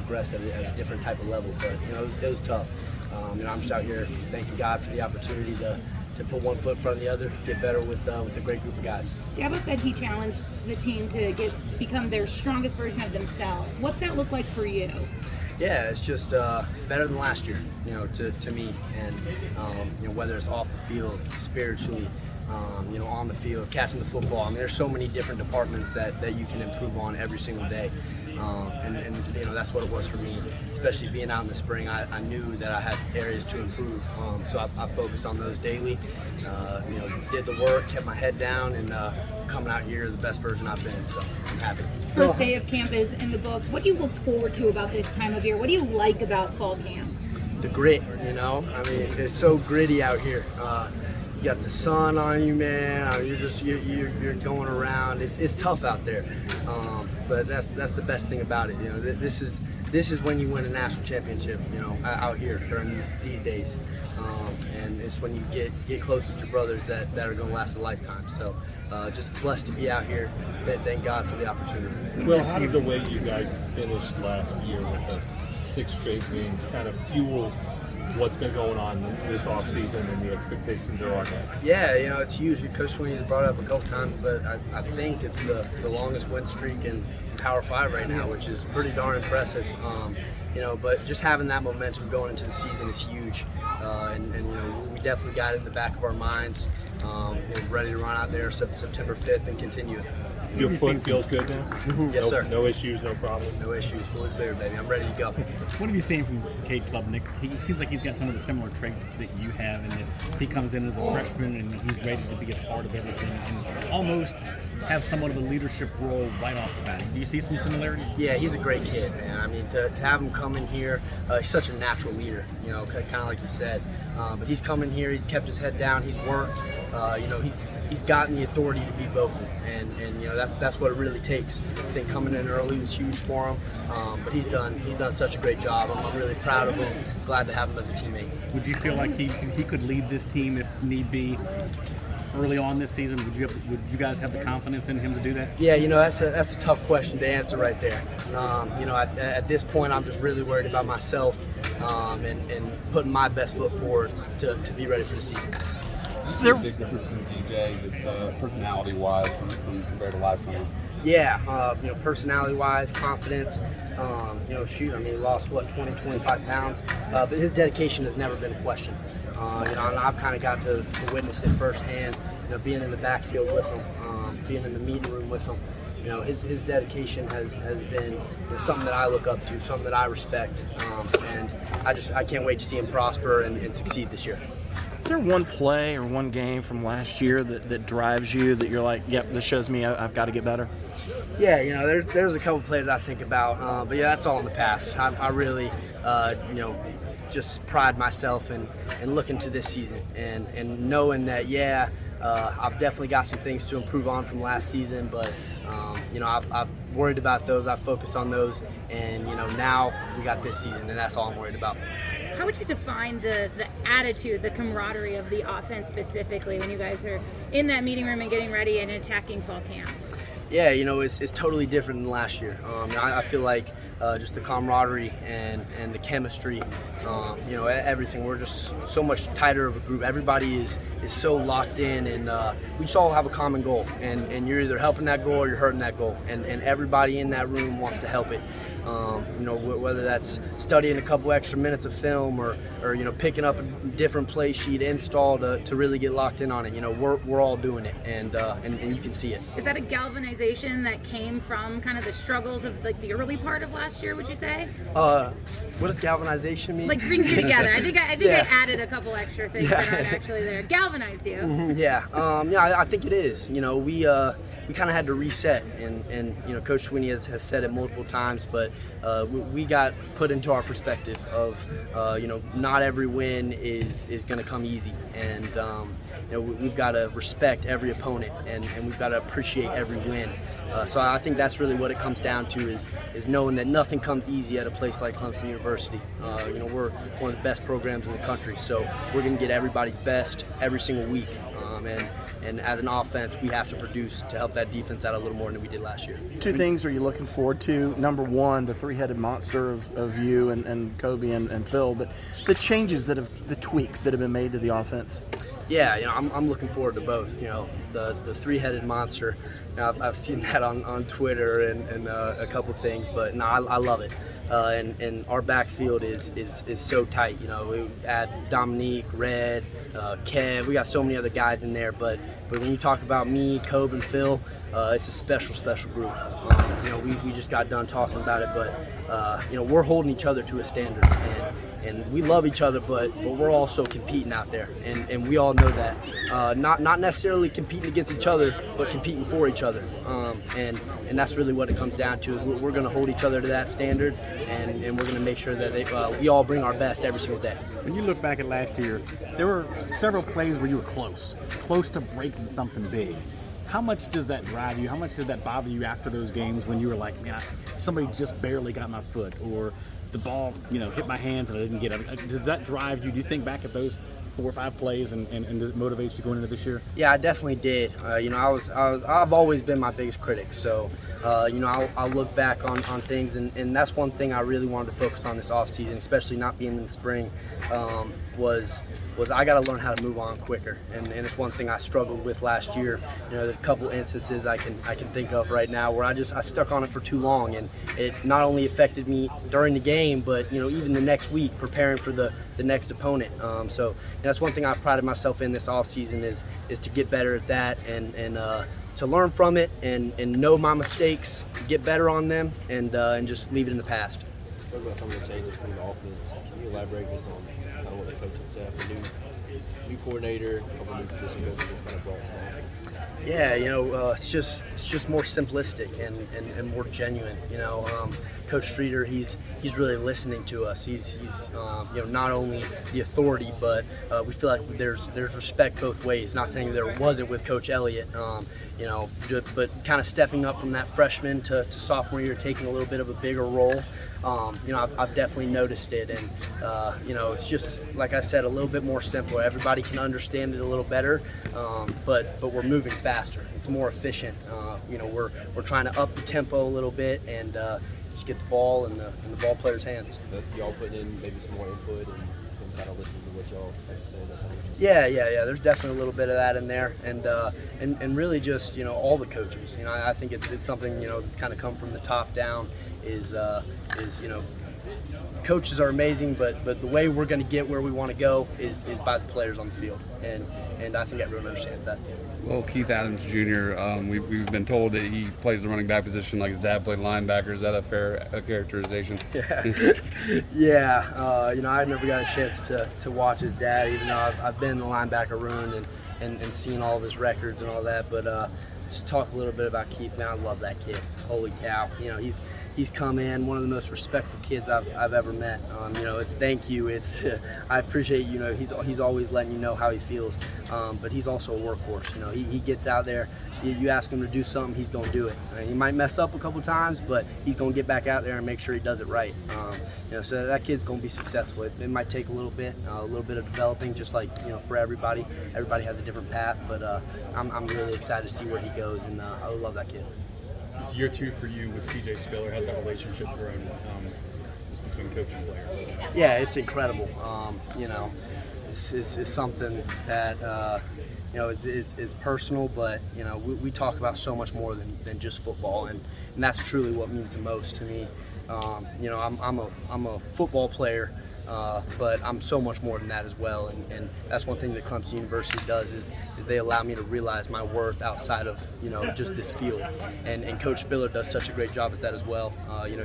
progress at a different type of level. But it was tough. I'm just out here thanking God for the opportunity to put one foot in front of the other, get better with a great group of guys. Dabo said he challenged the team to become their strongest version of themselves. What's that look like for you? Yeah, it's just better than last year, to me. And whether it's off the field, spiritually, on the field, catching the football. I mean, there's so many different departments that you can improve on every single day. And that's what it was for me, especially being out in the spring. I knew that I had areas to improve, so I focused on those daily. Did the work, kept my head down, and coming out here the best version I've been. So I'm happy. First day of camp is in the books. What do you look forward to about this time of year? What do you like about fall camp? The grit, I mean, it's so gritty out here. You got the sun on you, man. You're going around. It's tough out there, but that's the best thing about it. This is when you win a national championship. Out here during these days, and it's when you get close with your brothers that are going to last a lifetime. So, just blessed to be out here. Thank God for the opportunity. Well, how did the way you guys finished last year with the 6 straight wins kind of fuel what's been going on this offseason and the expectations there are now? Yeah, it's huge. Coach Sweeney has brought it up a couple times, but I think it's the longest win streak in Power 5 right now, which is pretty darn impressive. But just having that momentum going into the season is huge. And we definitely got it in the back of our minds. Ready to run out there September 5th and continue it. Your foot feels good now? Yes, sir. No issues, no problems? No issues. Fully clear, baby. I'm ready to go. What have you seen from Cade Klubnik? He seems like he's got some of the similar traits that you have, and that he comes in as a freshman and he's ready to be a part of everything and almost have somewhat of a leadership role right off the bat. Do you see some similarities? Yeah, he's a great kid, man. I mean, to have him come in here, he's such a natural leader, kind of like you said. But he's come in here, he's kept his head down, he's worked. He's gotten the authority to be vocal, and that's what it really takes. I think coming in early was huge for him, but he's done such a great job. I'm really proud of him. Glad to have him as a teammate. Would you feel like he could lead this team if need be early on this season? Would you guys have the confidence in him to do that? Yeah, that's a tough question to answer right there. At this point, I'm just really worried about myself and putting my best foot forward to be ready for the season. Is there a big difference in DJ, just personality-wise, compared to last summer? Yeah, personality-wise, confidence. He lost 25 pounds, but his dedication has never been a question. And I've kind of got to witness it firsthand. Being in the backfield with him, being in the meeting room with him. His dedication has been something that I look up to, something that I respect, and I can't wait to see him prosper and succeed this year. Is there one play or one game from last year that drives you, that you're like, yep, this shows me I've got to get better? Yeah, there's a couple plays I think about, but yeah, that's all in the past. I really, just pride myself in looking to this season and knowing that, I've definitely got some things to improve on from last season, but I've worried about those. I've focused on those, and now we got this season, and that's all I'm worried about. How would you define the attitude, the camaraderie of the offense specifically when you guys are in that meeting room and getting ready and attacking fall camp? Yeah, it's totally different than last year. I feel like just the camaraderie and the chemistry, everything. We're just so much tighter of a group. Everybody is so locked in, and we just all have a common goal. And you're either helping that goal or you're hurting that goal. And everybody in that room wants to help it. Whether that's studying a couple extra minutes of film or picking up a different play sheet install to really get locked in on it. We're all doing it, and you can see it. Is that a galvanization that came from kind of the struggles of like the early part of last year, would you say? What does galvanization mean? Like brings you together. I think Yeah. I added a couple extra things that aren't actually there. Galvanized you. Mm-hmm. I think it is. We kind of had to reset, and Coach Sweeney has said it multiple times, but we got put into our perspective of not every win is going to come easy, and we've got to respect every opponent, and we've got to appreciate every win. So I think that's really what it comes down to is knowing that nothing comes easy at a place like Clemson University. We're one of the best programs in the country, so we're going to get everybody's best every single week. And as an offense, we have to produce to help that defense out a little more than we did last year. Two things are you looking forward to? Number one, the three-headed monster of you and Kobe and Phil, but the changes the tweaks that have been made to the offense. Yeah, I'm looking forward to both. The three-headed monster. I've seen that on Twitter and a couple things, but no, I love it. And our backfield is so tight. We add Dominique, Red, Kev. We got so many other guys in there, but when you talk about me, Kobe, and Phil, it's a special group. We just got done talking about it, but we're holding each other to a standard, and we love each other, but we're also competing out there, and we all know that. Not necessarily competing against each other, but competing for each other. And that's really what it comes down to. Is we're going to hold each other to that standard, and we're going to make sure that we all bring our best every single day. When you look back at last year, there were several plays where you were close to breaking something big. How much does that drive you? How much does that bother you after those games when you were like, man, somebody just barely got my foot, or the ball, hit my hands and I didn't get it? Does that drive you? Do you think back at those 4 or 5 plays and does it motivate you going into this year? Yeah, I definitely did. I've always been my biggest critic, so I'll look back on things, and that's one thing I really wanted to focus on this off season, especially not being in the spring, was I got to learn how to move on quicker, and it's one thing I struggled with last year. There's a couple instances I can think of right now where I stuck on it for too long, and it not only affected me during the game, but even the next week preparing for the next opponent. So that's one thing I prided myself in this off season is to get better at that and to learn from it and know my mistakes, get better on them, and just leave it in the past. You spoke about some of the changes from the offense. Can you elaborate just on kind of what the coaching staff, the new coordinator, a couple new position coaches have kind of brought to the offense? Yeah, it's just more simplistic and more genuine. Coach Streeter, he's really listening to us. He's not only the authority, but we feel like there's respect both ways. Not saying there wasn't with Coach Elliott, but kind of stepping up from that freshman to sophomore year, taking a little bit of a bigger role. I've definitely noticed it, and it's just like I said, a little bit more simple. Everybody can understand it a little better, but we're moving faster. It's more efficient. We're trying to up the tempo a little bit and just get the ball in the ball players' hands. That's y'all putting in maybe some more input and kind of listening to what y'all have to say. Yeah. There's definitely a little bit of that in there, and really just all the coaches. I think it's something that's kind of come from the top down. Is coaches are amazing, but the way we're going to get where we want to go is by the players on the field, and I think everyone understands that. Well, Keith Adams Jr., we've been told that he plays the running back position like his dad played linebacker. Is that a fair characterization? Yeah. I never got a chance to watch his dad, even though I've been in the linebacker room and seen all of his records and all that. But just talk a little bit about Keith, man. I love that kid. Holy cow. He's come in, one of the most respectful kids I've ever met. It's thank you. It's I appreciate he's always letting you know how he feels. But he's also a workhorse. He gets out there. You ask him to do something, he's going to do it. He might mess up a couple times, but he's going to get back out there and make sure he does it right. So that kid's going to be successful. It might take a little bit of developing, just like for everybody. Everybody has a different path, but I'm really excited to see where he goes, and I love that kid. It's year 2 for you with CJ Spiller. How's that relationship grown just between coach and player? Yeah, it's incredible. It's something that is personal, but we talk about so much more than just football, and that's truly what means the most to me. I'm a football player, but I'm so much more than that as well, and that's one thing that Clemson University does is they allow me to realize my worth outside of just this field, and Coach Spiller does such a great job as that as well.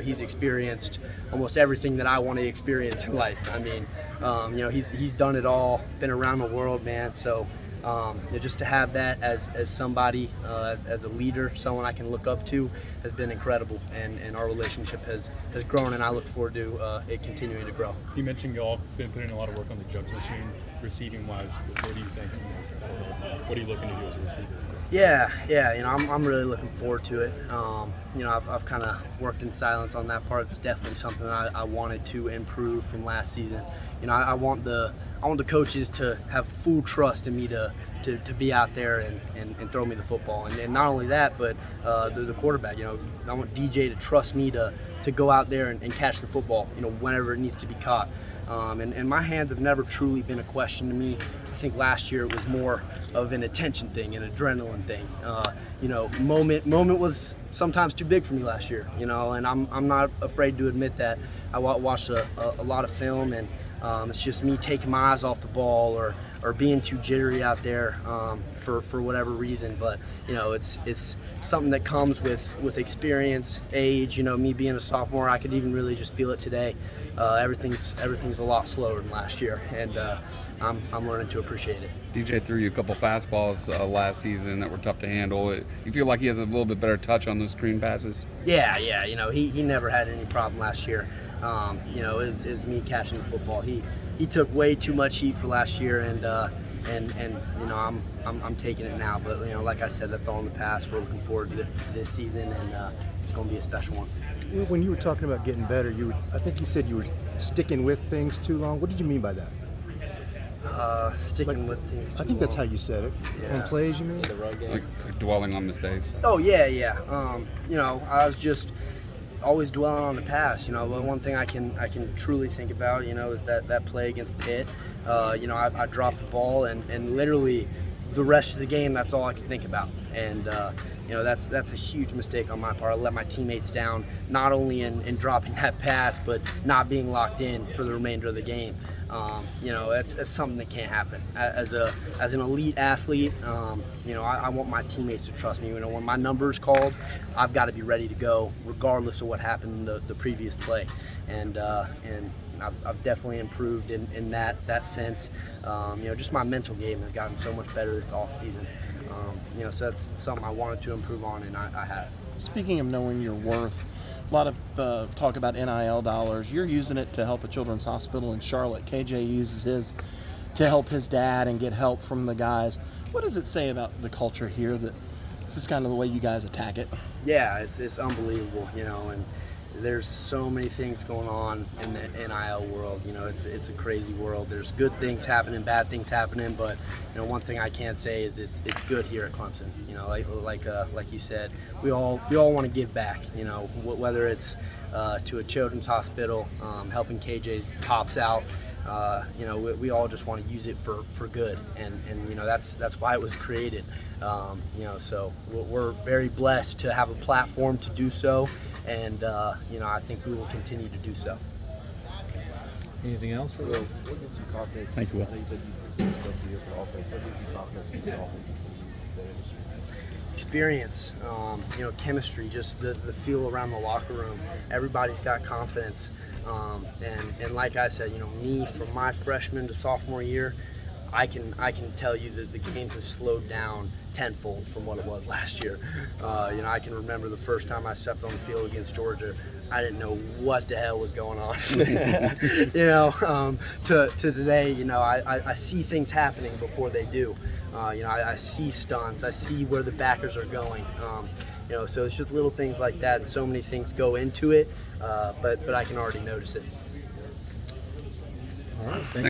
He's experienced almost everything that I want to experience in life. I mean, he's done it all, been around the world, man. So just to have that as somebody, as a leader, someone I can look up to, has been incredible, and our relationship has grown, and I look forward to it continuing to grow. You mentioned y'all been putting a lot of work on the jugs machine, receiving wise. Where do you think? What are you looking to do as a receiver? Yeah, I'm really looking forward to it. I've kind of worked in silence on that part. It's definitely something I wanted to improve from last season. I want the coaches to have full trust in me to be out there and throw me the football. And not only that, but the quarterback. I want DJ to trust me to go out there and catch the football. Whenever it needs to be caught. And my hands have never truly been a question to me. I think last year it was more of an attention thing, an adrenaline thing. Moment was sometimes too big for me last year. And I'm not afraid to admit that. I watched a lot of film, and it's just me taking my eyes off the ball or being too jittery out there for whatever reason. But it's something that comes with experience, age. Me being a sophomore, I could even really just feel it today. Everything's a lot slower than last year, and I'm learning to appreciate it. DJ threw you a couple fastballs last season that were tough to handle. You feel like he has a little bit better touch on those screen passes? Yeah. He never had any problem last year. Is me catching the football. He took way too much heat for last year, and I'm taking it now. But like I said, that's all in the past. We're looking forward to this season, and it's going to be a special one. When you were talking about getting better, I think you said you were sticking with things too long. What did you mean by that? Sticking with things too I think that's long. how you said it. Yeah. On plays, you mean? The run game. Like dwelling on mistakes? Oh yeah. I was just always dwelling on the past. But one thing I can truly think about, is that play against Pitt. I dropped the ball and literally the rest of the game, that's all I could think about. And that's a huge mistake on my part. I let my teammates down, not only in dropping that pass, but not being locked in for the remainder of the game. That's something that can't happen. As an elite athlete, I want my teammates to trust me. When my number's called, I've got to be ready to go, regardless of what happened in the previous play. And I've definitely improved in that sense. Just my mental game has gotten so much better this off season. So that's something I wanted to improve on, and I have. Speaking of knowing your worth, a lot of talk about NIL dollars. You're using it to help a children's hospital in Charlotte. KJ uses his to help his dad and get help from the guys. What does it say about the culture here that this is kind of the way you guys attack it? Yeah, it's unbelievable, and there's so many things going on in the NIL world. It's a crazy world. There's good things happening, bad things happening, but one thing I can say is it's good here at Clemson. Like you said, we all want to give back. Whether it's to a children's hospital, helping KJ's pops out. We all just want to use it for good, and that's why it was created. So we're very blessed to have a platform to do so, and I think we will continue to do so. Anything else? Will, what gives you confidence? Thank you, Will. I know you said it's been a special year for the offense. What gives you confidence in this offense is going to be better this year? Experience, chemistry, just the feel around the locker room. Everybody's got confidence, and like I said, me from my freshman to sophomore year, I can tell you that the game has slowed down tenfold from what it was last year. I can remember the first time I stepped on the field against Georgia. I didn't know what the hell was going on. To today, I see things happening before they do. I see stunts. I see where the backers are going. So it's just little things like that, and so many things go into it. But I can already notice it. All right. Thank you.